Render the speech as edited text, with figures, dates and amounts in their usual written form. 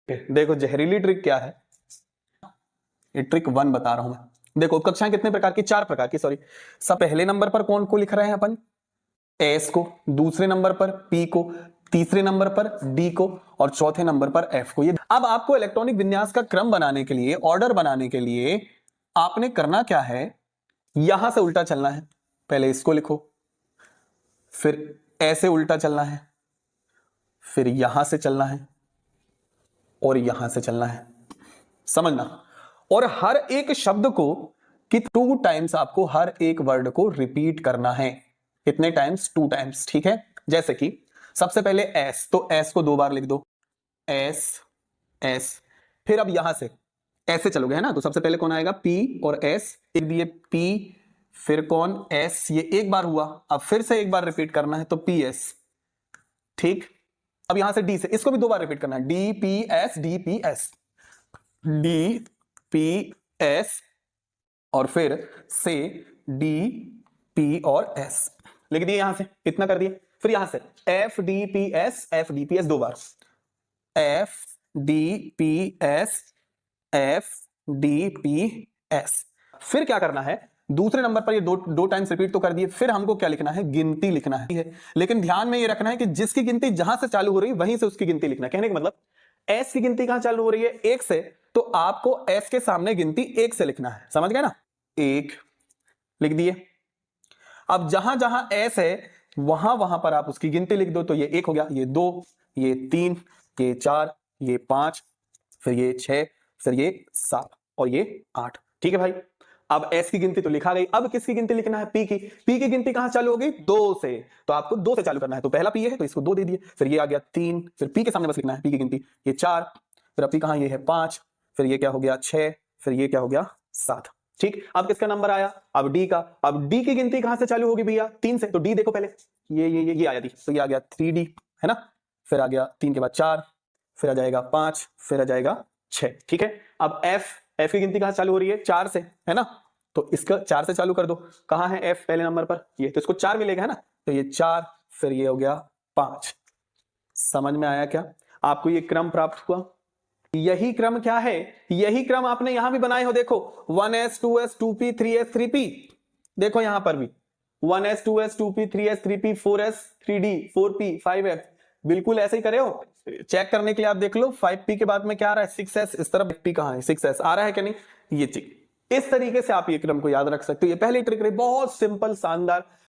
देखो जहरीली ट्रिक क्या है, ये ट्रिक 1 बता रहा हूं मैं। देखो कक्षाएं कितने प्रकार की, 4 प्रकार की, सॉरी। सब पहले नंबर पर कौन को लिख रहे हैं अपन, एस को, दूसरे नंबर पर पी को, तीसरे नंबर पर डी को, और चौथे नंबर पर एफ को। ये अब आपको इलेक्ट्रॉनिक विन्यास का क्रम बनाने के लिए, ऑर्डर बनाने के लिए आपने करना क्या है, यहां से उल्टा चलना है। पहले इसको लिखो, फिर ऐसे उल्टा चलना है, फिर यहां से चलना है, और यहां से चलना है, समझना। और हर एक शब्द को कि 2 टाइम्स आपको हर एक वर्ड को रिपीट करना है। कितने टाइम्स, 2 टाइम्स, ठीक है। जैसे कि सबसे पहले एस, तो एस को 2 बार लिख दो, एस एस। फिर अब यहां से ऐसे चलोगे, है ना, तो सबसे पहले कौन आएगा, पी और एस, एक दिए पी, फिर कौन, एस, ये एक बार हुआ। अब फिर से एक बार रिपीट करना है, तो पी एस, ठीक। अब यहां से डी से, इसको भी 2 बार रिपीट करना है, D P S, D P S, D P S, और फिर से डी पी और एस लिख दिए। यहां से कितना कर दिए, फिर यहां से F D P S, F D P S 2 बार, F D P S, F D P S. फिर क्या करना है, दूसरे नंबर पर ये दो टाइम्स रिपीट तो कर दिए, फिर हमको क्या लिखना है, गिनती लिखना है। लेकिन ध्यान में ये रखना है कि जिसकी गिनती जहां से चालू हो रही है वहीं से उसकी गिनती लिखना है। कहने का मतलब एस की गिनती कहां चालू हो रही है, 1 से, तो आपको एस के सामने गिनती 1 से लिखना है, समझ गए ना, 1 लिख दिए। अब जहां जहां एस है वहां वहां पर आप उसकी गिनती लिख दो, तो ये 1 हो गया, ये 2, ये 3, ये 4, ये 5, फिर ये 6, फिर ये 7, और ये 8, ठीक है भाई। अब एस की गिनती तो लिखा गई, अब किसकी गिनती लिखना है, पी की। पी की गिनती कहां चालू होगी, 2 से, तो आपको 2 से चालू करना है। तो पहला पी है तो इसको 2 दे दिए, फिर ये आ गया 3, फिर पी के सामने बस लिखना है पी की गिनती, ये 4, फिर अब पी कहां, ये है 5, फिर ये क्या हो गया 6, फिर ये क्या हो गया 7, ठीक। अब किसका नंबर आया, अब डी का। अब डी की गिनती कहां से चालू होगी भैया, 3 से, तो डी देखो पहले, ये आया डी, तो ये आ गया 3D, है ना। फिर आ गया 3 के बाद 4, फिर आ जाएगा 5, फिर आ जाएगा 6, ठीक है। अब एफ की गिनती कहां चालू हो रही है, 4 से, है ना, तो इसका 4 से चालू कर दो। कहां है एफ पहले नंबर पर, ये, तो इसको 4 मिलेगा, है ना, तो ये 4, फिर ये हो गया 5। समझ में आया क्या, आपको ये क्रम प्राप्त हुआ। यही क्रम क्या है, यही क्रम आपने यहां भी बनाए हो, देखो 1s 2s 2p 3s 3p, देखो यहां पर भी 1s 2s 2p 3s 3p 4s 3d 4p 5f, बिल्कुल ऐसे ही करे हो। चेक करने के लिए आप देख लो 5p के बाद में क्या आ रहा है, 6s, इस तरफ p कहां है, 6s आ रहा है कि नहीं, ये चीज। इस तरीके से आप ये क्रम को याद रख सकते हो। ये पहली ट्रिक रही, बहुत सिंपल, शानदार।